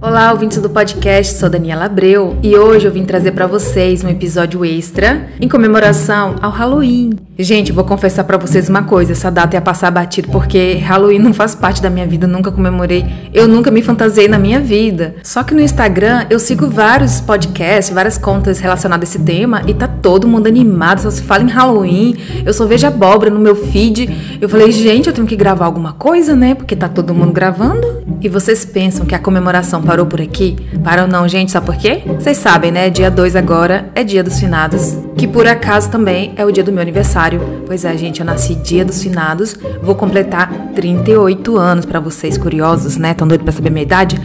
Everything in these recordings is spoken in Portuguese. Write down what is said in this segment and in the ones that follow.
Olá, ouvintes do podcast, sou Daniela Abreu e hoje eu vim trazer pra vocês um episódio extra em comemoração ao Halloween. Gente, vou confessar pra vocês uma coisa, essa data ia passar batido porque Halloween não faz parte da minha vida, eu nunca comemorei, eu nunca me fantasiei na minha vida. Só que no Instagram eu sigo vários podcasts, várias contas relacionadas a esse tema e tá todo mundo animado, só se fala em Halloween, eu só vejo abóbora no meu feed. Eu falei, gente, eu tenho que gravar alguma coisa, né, porque tá todo mundo gravando. E vocês pensam que a comemoração parou por aqui? Parou não, gente, sabe por quê? Vocês sabem, né? Dia 2 agora é Dia dos Finados, que por acaso também é o dia do meu aniversário. Pois é, gente, eu nasci Dia dos Finados, vou completar 38 anos pra vocês curiosos, né? Tão doidos pra saber a minha idade?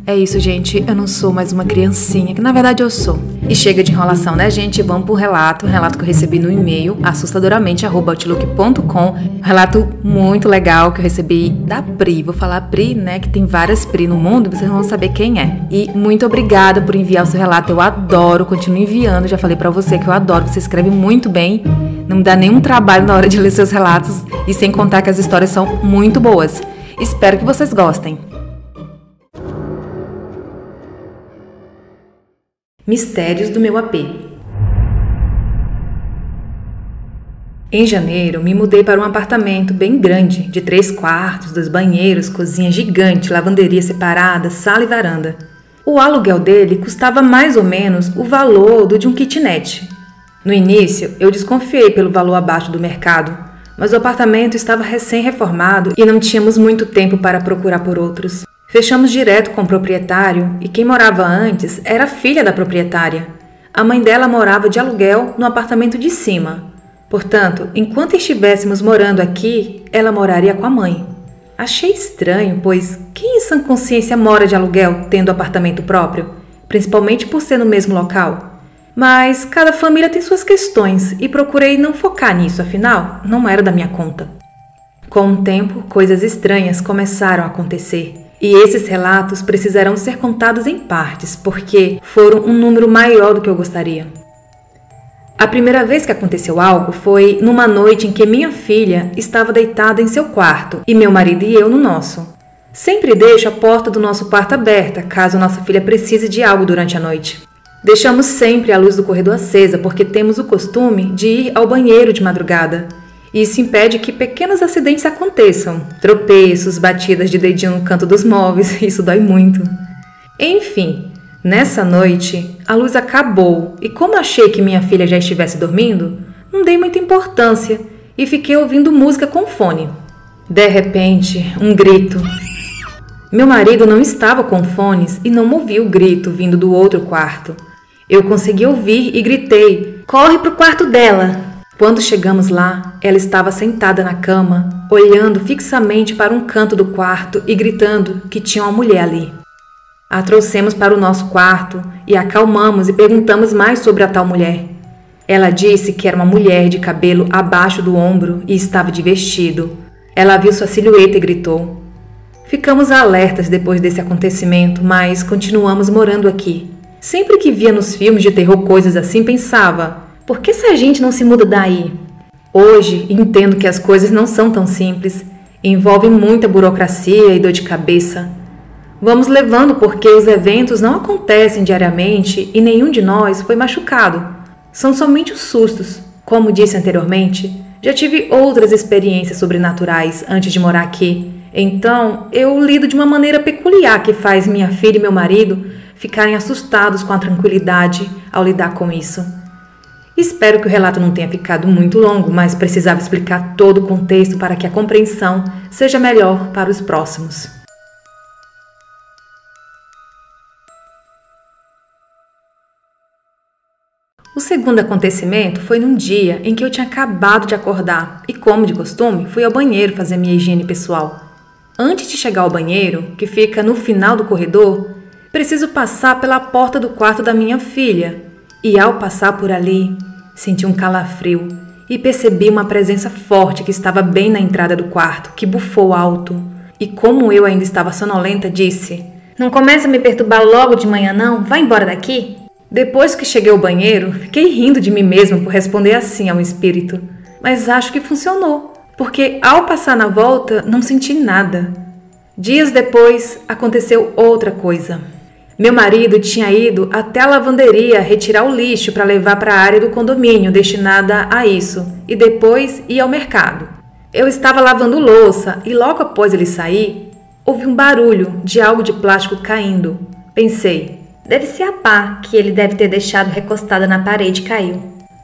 É isso, gente, eu não sou mais uma criancinha, que na verdade eu sou. E chega de enrolação, né, gente? Vamos pro relato, um relato que eu recebi no e-mail, assustadoramente@outlook.com. Um relato muito legal que eu recebi da Pri. Vou falar Pri, né, que tem várias Pri no mundo, vocês vão saber quem é. E muito obrigada por enviar o seu relato, eu adoro, continuo enviando, já falei pra você que eu adoro, você escreve muito bem, não me dá nenhum trabalho na hora de ler seus relatos, e sem contar que as histórias são muito boas. Espero que vocês gostem. Mistérios do meu AP. Em janeiro, me mudei para um apartamento bem grande, de 3 quartos, 2 banheiros, cozinha gigante, lavanderia separada, sala e varanda. O aluguel dele custava mais ou menos o valor do de um kitnet. No início, eu desconfiei pelo valor abaixo do mercado, mas o apartamento estava recém-reformado e não tínhamos muito tempo para procurar por outros. Fechamos direto com o proprietário e quem morava antes era a filha da proprietária. A mãe dela morava de aluguel no apartamento de cima. Portanto, enquanto estivéssemos morando aqui, ela moraria com a mãe. Achei estranho, pois quem em sã consciência mora de aluguel tendo apartamento próprio, principalmente por ser no mesmo local? Mas cada família tem suas questões e procurei não focar nisso, afinal, não era da minha conta. Com o tempo, coisas estranhas começaram a acontecer. E esses relatos precisarão ser contados em partes, porque foram um número maior do que eu gostaria. A primeira vez que aconteceu algo foi numa noite em que minha filha estava deitada em seu quarto e meu marido e eu no nosso. Sempre deixo a porta do nosso quarto aberta, caso nossa filha precise de algo durante a noite. Deixamos sempre a luz do corredor acesa, porque temos o costume de ir ao banheiro de madrugada. Isso impede que pequenos acidentes aconteçam, tropeços, batidas de dedinho no canto dos móveis, isso dói muito. Enfim, nessa noite, a luz acabou e como achei que minha filha já estivesse dormindo, não dei muita importância e fiquei ouvindo música com fone. De repente, um grito. Meu marido não estava com fones e não ouviu o grito vindo do outro quarto. Eu consegui ouvir e gritei, "Corre pro quarto dela!" Quando chegamos lá, ela estava sentada na cama, olhando fixamente para um canto do quarto e gritando que tinha uma mulher ali. A trouxemos para o nosso quarto e a acalmamos e perguntamos mais sobre a tal mulher. Ela disse que era uma mulher de cabelo abaixo do ombro e estava de vestido. Ela viu sua silhueta e gritou. Ficamos alertas depois desse acontecimento, mas continuamos morando aqui. Sempre que via nos filmes de terror coisas assim, pensava... Por que essa gente não se muda daí? Hoje, entendo que as coisas não são tão simples. Envolve muita burocracia e dor de cabeça. Vamos levando porque os eventos não acontecem diariamente e nenhum de nós foi machucado. São somente os sustos. Como disse anteriormente, já tive outras experiências sobrenaturais antes de morar aqui. Então, eu lido de uma maneira peculiar que faz minha filha e meu marido ficarem assustados com a tranquilidade ao lidar com isso. Espero que o relato não tenha ficado muito longo, mas precisava explicar todo o contexto para que a compreensão seja melhor para os próximos. O segundo acontecimento foi num dia em que eu tinha acabado de acordar e, como de costume, fui ao banheiro fazer minha higiene pessoal. Antes de chegar ao banheiro, que fica no final do corredor, preciso passar pela porta do quarto da minha filha. E ao passar por ali, senti um calafrio e percebi uma presença forte que estava bem na entrada do quarto, que bufou alto. E como eu ainda estava sonolenta, disse: "Não começa a me perturbar logo de manhã não? Vai embora daqui?" Depois que cheguei ao banheiro, fiquei rindo de mim mesma por responder assim ao espírito. Mas acho que funcionou, porque ao passar na volta não senti nada. Dias depois, aconteceu outra coisa. Meu marido tinha ido até a lavanderia retirar o lixo para levar para a área do condomínio destinada a isso e depois ir ao mercado. Eu estava lavando louça e logo após ele sair, ouvi um barulho de algo de plástico caindo. Pensei, deve ser a pá que ele deve ter deixado recostada na parede e caiu.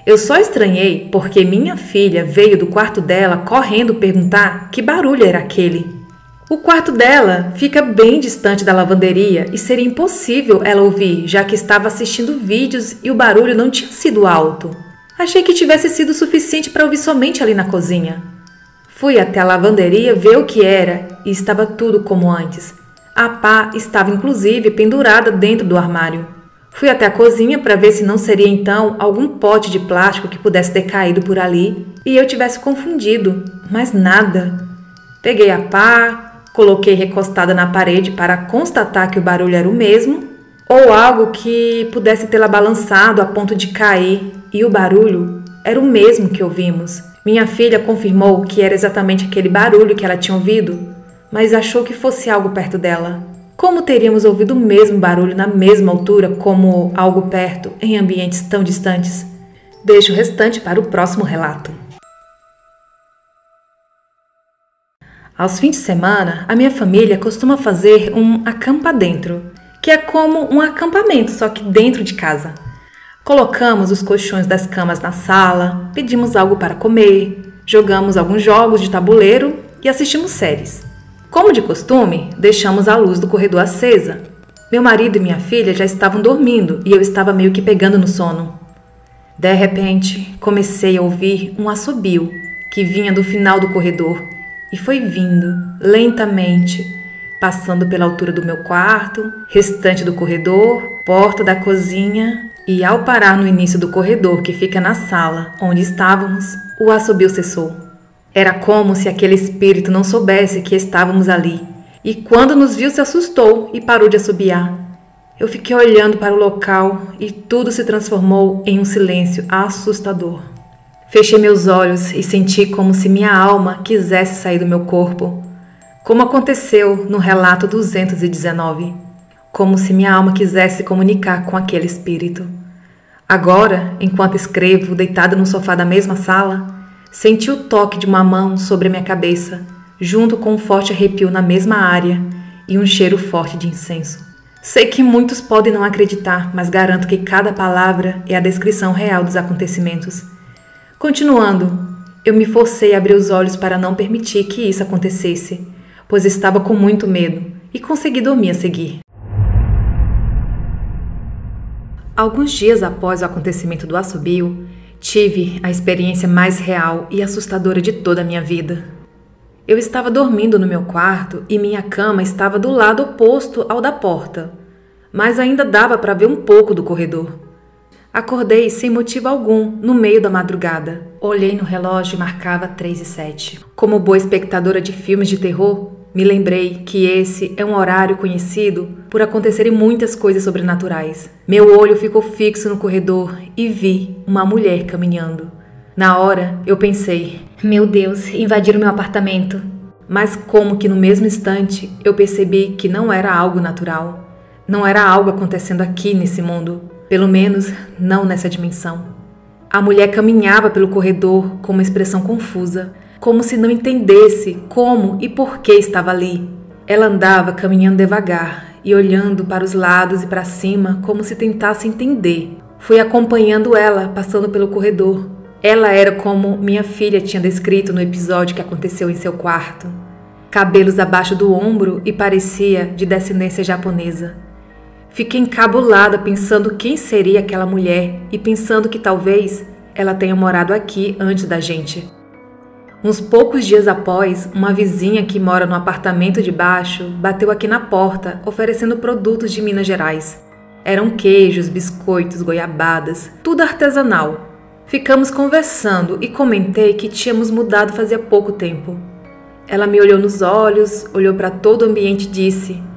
Eu só estranhei porque minha filha veio do quarto dela correndo perguntar que barulho era aquele. O quarto dela fica bem distante da lavanderia e seria impossível ela ouvir, já que estava assistindo vídeos e o barulho não tinha sido alto. Achei que tivesse sido suficiente para ouvir somente ali na cozinha. Fui até a lavanderia ver o que era e estava tudo como antes. A pá estava inclusive pendurada dentro do armário. Fui até a cozinha para ver se não seria então algum pote de plástico que pudesse ter caído por ali e eu tivesse confundido, mas nada. Peguei a pá, coloquei recostada na parede para constatar que o barulho era o mesmo, ou algo que pudesse tê-la balançado a ponto de cair, e o barulho era o mesmo que ouvimos. Minha filha confirmou que era exatamente aquele barulho que ela tinha ouvido, mas achou que fosse algo perto dela. Como teríamos ouvido o mesmo barulho na mesma altura como algo perto, em ambientes tão distantes? Deixo o restante para o próximo relato. Aos fins de semana, a minha família costuma fazer um acampa dentro, que é como um acampamento, só que dentro de casa. Colocamos os colchões das camas na sala, pedimos algo para comer, jogamos alguns jogos de tabuleiro e assistimos séries. Como de costume, deixamos a luz do corredor acesa. Meu marido e minha filha já estavam dormindo e eu estava meio que pegando no sono. De repente, comecei a ouvir um assobio que vinha do final do corredor. E foi vindo, lentamente, passando pela altura do meu quarto, restante do corredor, porta da cozinha e ao parar no início do corredor que fica na sala onde estávamos, o assobio cessou. Era como se aquele espírito não soubesse que estávamos ali e quando nos viu se assustou e parou de assobiar. Eu fiquei olhando para o local e tudo se transformou em um silêncio assustador. Fechei meus olhos e senti como se minha alma quisesse sair do meu corpo, como aconteceu no relato 219, como se minha alma quisesse comunicar com aquele espírito. Agora, enquanto escrevo, deitada no sofá da mesma sala, senti o toque de uma mão sobre a minha cabeça, junto com um forte arrepio na mesma área e um cheiro forte de incenso. Sei que muitos podem não acreditar, mas garanto que cada palavra é a descrição real dos acontecimentos. Continuando, eu me forcei a abrir os olhos para não permitir que isso acontecesse, pois estava com muito medo e consegui dormir a seguir. Alguns dias após o acontecimento do assobio, tive a experiência mais real e assustadora de toda a minha vida. Eu estava dormindo no meu quarto e minha cama estava do lado oposto ao da porta, mas ainda dava para ver um pouco do corredor. Acordei sem motivo algum, no meio da madrugada. Olhei no relógio e marcava 3h07. Como boa espectadora de filmes de terror, me lembrei que esse é um horário conhecido por acontecerem muitas coisas sobrenaturais. Meu olho ficou fixo no corredor e vi uma mulher caminhando. Na hora, eu pensei, meu Deus, invadiram meu apartamento. Mas como que no mesmo instante, eu percebi que não era algo natural. Não era algo acontecendo aqui nesse mundo. Pelo menos, não nessa dimensão. A mulher caminhava pelo corredor com uma expressão confusa, como se não entendesse como e por que estava ali. Ela andava caminhando devagar e olhando para os lados e para cima como se tentasse entender. Fui acompanhando ela, passando pelo corredor. Ela era como minha filha tinha descrito no episódio que aconteceu em seu quarto. Cabelos abaixo do ombro e parecia de descendência japonesa. Fiquei encabulada pensando quem seria aquela mulher e pensando que talvez ela tenha morado aqui antes da gente. Uns poucos dias após, uma vizinha que mora no apartamento de baixo bateu aqui na porta oferecendo produtos de Minas Gerais. Eram queijos, biscoitos, goiabadas, tudo artesanal. Ficamos conversando e comentei que tínhamos mudado fazia pouco tempo. Ela me olhou nos olhos, olhou para todo o ambiente e disse: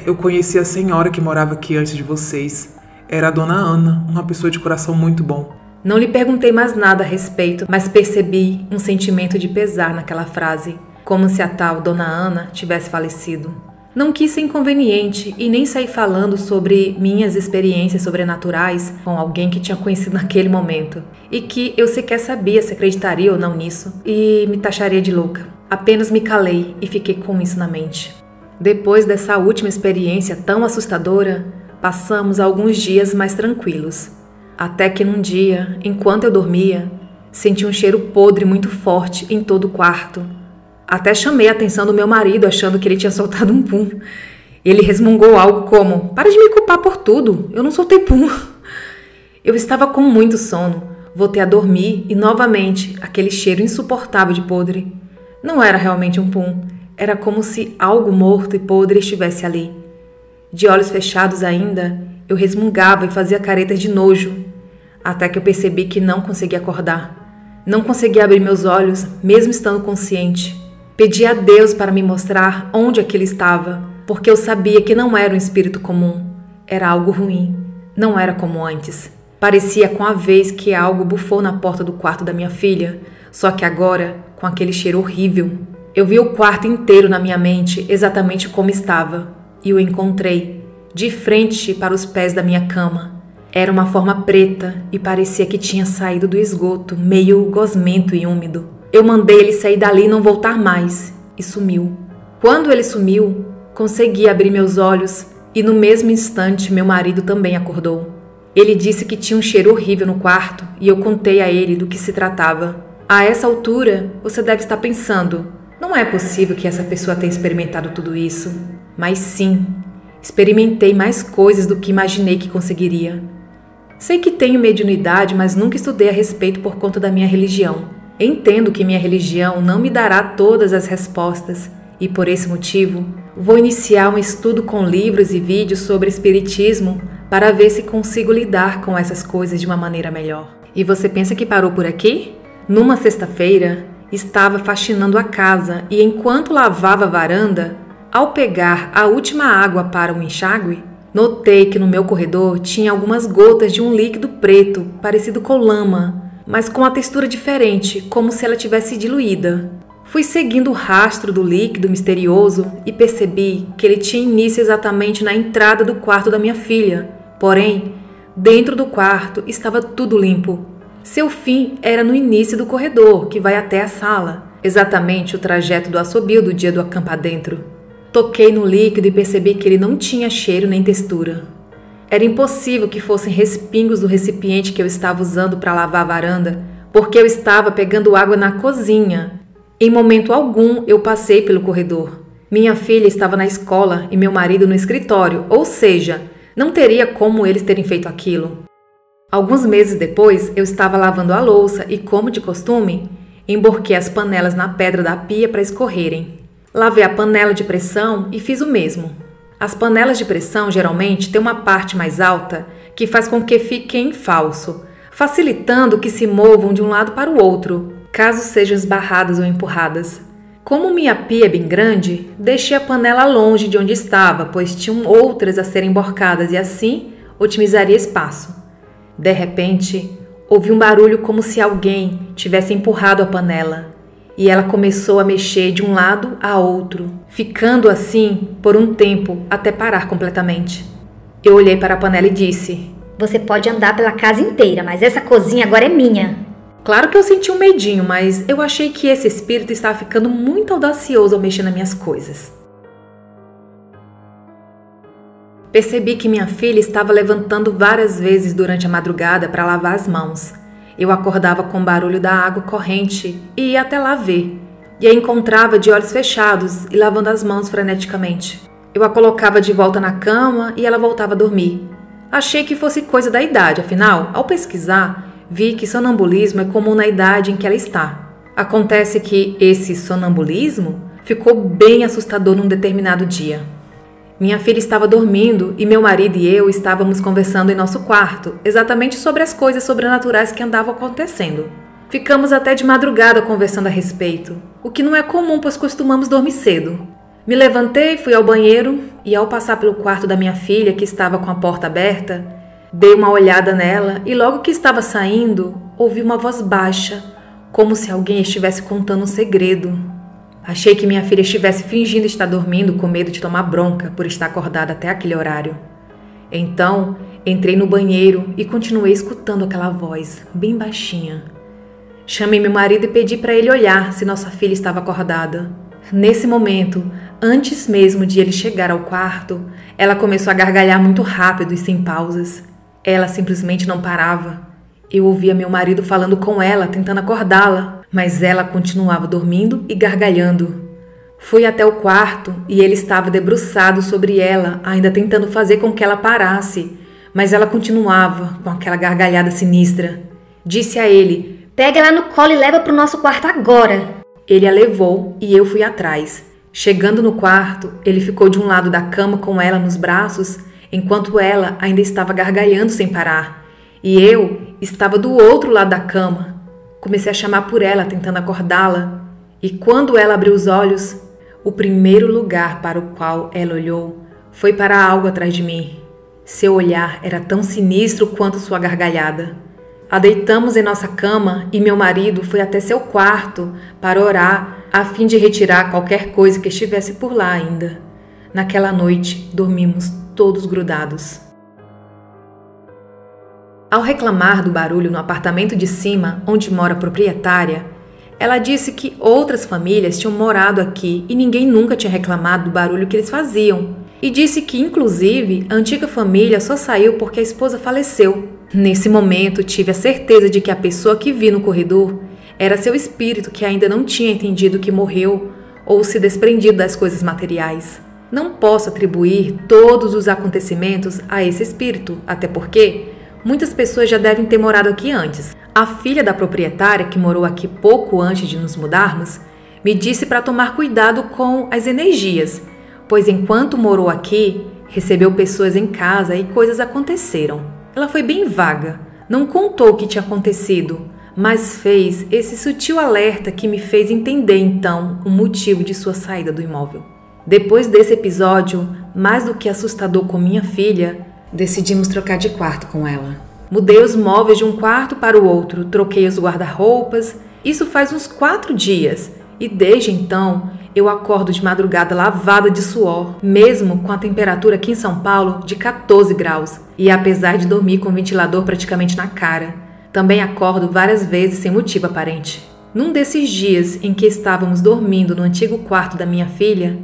eu conheci a senhora que morava aqui antes de vocês. Era a dona Ana, uma pessoa de coração muito bom. Não lhe perguntei mais nada a respeito, mas percebi um sentimento de pesar naquela frase, como se a tal dona Ana tivesse falecido. Não quis ser inconveniente e nem sair falando sobre minhas experiências sobrenaturais com alguém que tinha conhecido naquele momento e que eu sequer sabia se acreditaria ou não nisso e me taxaria de louca. Apenas me calei e fiquei com isso na mente. Depois dessa última experiência tão assustadora, passamos alguns dias mais tranquilos. Até que num dia, enquanto eu dormia, senti um cheiro podre muito forte em todo o quarto. Até chamei a atenção do meu marido, achando que ele tinha soltado um pum. Ele resmungou algo como: "Para de me culpar por tudo, eu não soltei pum." Eu estava com muito sono, voltei a dormir e novamente aquele cheiro insuportável de podre. Não era realmente um pum, era como se algo morto e podre estivesse ali. De olhos fechados ainda, eu resmungava e fazia caretas de nojo, até que eu percebi que não conseguia acordar. Não conseguia abrir meus olhos, mesmo estando consciente. Pedi a Deus para me mostrar onde aquilo estava, porque eu sabia que não era um espírito comum. Era algo ruim. Não era como antes. Parecia com a vez que algo bufou na porta do quarto da minha filha, só que agora com aquele cheiro horrível. Eu vi o quarto inteiro na minha mente exatamente como estava, e o encontrei, de frente para os pés da minha cama. Era uma forma preta e parecia que tinha saído do esgoto, meio gosmento e úmido. Eu mandei ele sair dali e não voltar mais, e sumiu. Quando ele sumiu, consegui abrir meus olhos e no mesmo instante meu marido também acordou. Ele disse que tinha um cheiro horrível no quarto e eu contei a ele do que se tratava. A essa altura, você deve estar pensando: não é possível que essa pessoa tenha experimentado tudo isso. Mas sim, experimentei mais coisas do que imaginei que conseguiria. Sei que tenho mediunidade, mas nunca estudei a respeito por conta da minha religião. Entendo que minha religião não me dará todas as respostas e, por esse motivo, vou iniciar um estudo com livros e vídeos sobre espiritismo para ver se consigo lidar com essas coisas de uma maneira melhor. E você pensa que parou por aqui? Numa sexta-feira, estava faxinando a casa e, enquanto lavava a varanda, ao pegar a última água para o enxágue, notei que no meu corredor tinha algumas gotas de um líquido preto, parecido com lama, mas com uma textura diferente, como se ela tivesse diluída. Fui seguindo o rastro do líquido misterioso e percebi que ele tinha início exatamente na entrada do quarto da minha filha. Porém, dentro do quarto estava tudo limpo. Seu fim era no início do corredor, que vai até a sala, exatamente o trajeto do assobio do dia do acampa dentro. Toquei no líquido e percebi que ele não tinha cheiro nem textura. Era impossível que fossem respingos do recipiente que eu estava usando para lavar a varanda, porque eu estava pegando água na cozinha. Em momento algum eu passei pelo corredor. Minha filha estava na escola e meu marido no escritório, ou seja, não teria como eles terem feito aquilo. Alguns meses depois, eu estava lavando a louça e, como de costume, emborquei as panelas na pedra da pia para escorrerem. Lavei a panela de pressão e fiz o mesmo. As panelas de pressão geralmente têm uma parte mais alta que faz com que fiquem em falso, facilitando que se movam de um lado para o outro, caso sejam esbarradas ou empurradas. Como minha pia é bem grande, deixei a panela longe de onde estava, pois tinham outras a serem emborcadas e assim otimizaria espaço. De repente, ouvi um barulho como se alguém tivesse empurrado a panela. E ela começou a mexer de um lado a outro, ficando assim por um tempo até parar completamente. Eu olhei para a panela e disse: "Você pode andar pela casa inteira, mas essa cozinha agora é minha." Claro que eu senti um medinho, mas eu achei que esse espírito estava ficando muito audacioso ao mexer nas minhas coisas. Percebi que minha filha estava levantando várias vezes durante a madrugada para lavar as mãos. Eu acordava com o barulho da água corrente e ia até lá ver. E a encontrava de olhos fechados e lavando as mãos freneticamente. Eu a colocava de volta na cama e ela voltava a dormir. Achei que fosse coisa da idade, afinal, ao pesquisar, vi que sonambulismo é comum na idade em que ela está. Acontece que esse sonambulismo ficou bem assustador num determinado dia. Minha filha estava dormindo e meu marido e eu estávamos conversando em nosso quarto, exatamente sobre as coisas sobrenaturais que andavam acontecendo. Ficamos até de madrugada conversando a respeito, o que não é comum, pois costumamos dormir cedo. Me levantei, fui ao banheiro e, ao passar pelo quarto da minha filha, que estava com a porta aberta, dei uma olhada nela e logo que estava saindo, ouvi uma voz baixa, como se alguém estivesse contando um segredo. Achei que minha filha estivesse fingindo estar dormindo com medo de tomar bronca por estar acordada até aquele horário. Então, entrei no banheiro e continuei escutando aquela voz, bem baixinha. Chamei meu marido e pedi para ele olhar se nossa filha estava acordada. Nesse momento, antes mesmo de ele chegar ao quarto, ela começou a gargalhar muito rápido e sem pausas. Ela simplesmente não parava. Eu ouvia meu marido falando com ela, tentando acordá-la, mas ela continuava dormindo e gargalhando. Fui até o quarto e ele estava debruçado sobre ela, ainda tentando fazer com que ela parasse, mas ela continuava com aquela gargalhada sinistra. Disse a ele: "Pega ela no colo e leva para o nosso quarto agora." Ele a levou e eu fui atrás. Chegando no quarto, ele ficou de um lado da cama com ela nos braços, enquanto ela ainda estava gargalhando sem parar. E eu estava do outro lado da cama. Comecei a chamar por ela, tentando acordá-la. E quando ela abriu os olhos, o primeiro lugar para o qual ela olhou foi para algo atrás de mim. Seu olhar era tão sinistro quanto sua gargalhada. A deitamos em nossa cama e meu marido foi até seu quarto para orar a fim de retirar qualquer coisa que estivesse por lá ainda. Naquela noite, dormimos todos grudados. Ao reclamar do barulho no apartamento de cima, onde mora a proprietária, ela disse que outras famílias tinham morado aqui e ninguém nunca tinha reclamado do barulho que eles faziam. E disse que, inclusive, a antiga família só saiu porque a esposa faleceu. Nesse momento, tive a certeza de que a pessoa que vi no corredor era seu espírito que ainda não tinha entendido que morreu ou se desprendido das coisas materiais. Não posso atribuir todos os acontecimentos a esse espírito, até porque muitas pessoas já devem ter morado aqui antes. A filha da proprietária, que morou aqui pouco antes de nos mudarmos, me disse para tomar cuidado com as energias, pois enquanto morou aqui, recebeu pessoas em casa e coisas aconteceram. Ela foi bem vaga, não contou o que tinha acontecido, mas fez esse sutil alerta que me fez entender então o motivo de sua saída do imóvel. Depois desse episódio, mais do que assustador com minha filha, decidimos trocar de quarto com ela. Mudei os móveis de um quarto para o outro, troquei os guarda-roupas. Isso faz uns 4 dias e desde então eu acordo de madrugada lavada de suor, mesmo com a temperatura aqui em São Paulo de 14 graus e apesar de dormir com o ventilador praticamente na cara. Também acordo várias vezes sem motivo aparente. Num desses dias em que estávamos dormindo no antigo quarto da minha filha,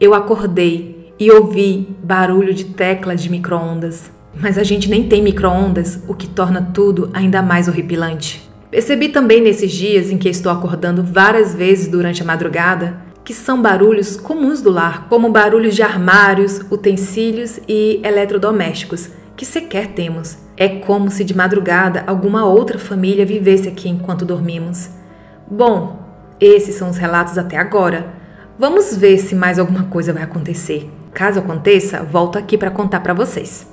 eu acordei e ouvi barulho de teclas de micro-ondas. Mas a gente nem tem micro-ondas, o que torna tudo ainda mais horripilante. Percebi também nesses dias em que estou acordando várias vezes durante a madrugada que são barulhos comuns do lar, como barulhos de armários, utensílios e eletrodomésticos, que sequer temos. É como se de madrugada alguma outra família vivesse aqui enquanto dormimos. Bom, esses são os relatos até agora. Vamos ver se mais alguma coisa vai acontecer. Caso aconteça, volto aqui para contar para vocês.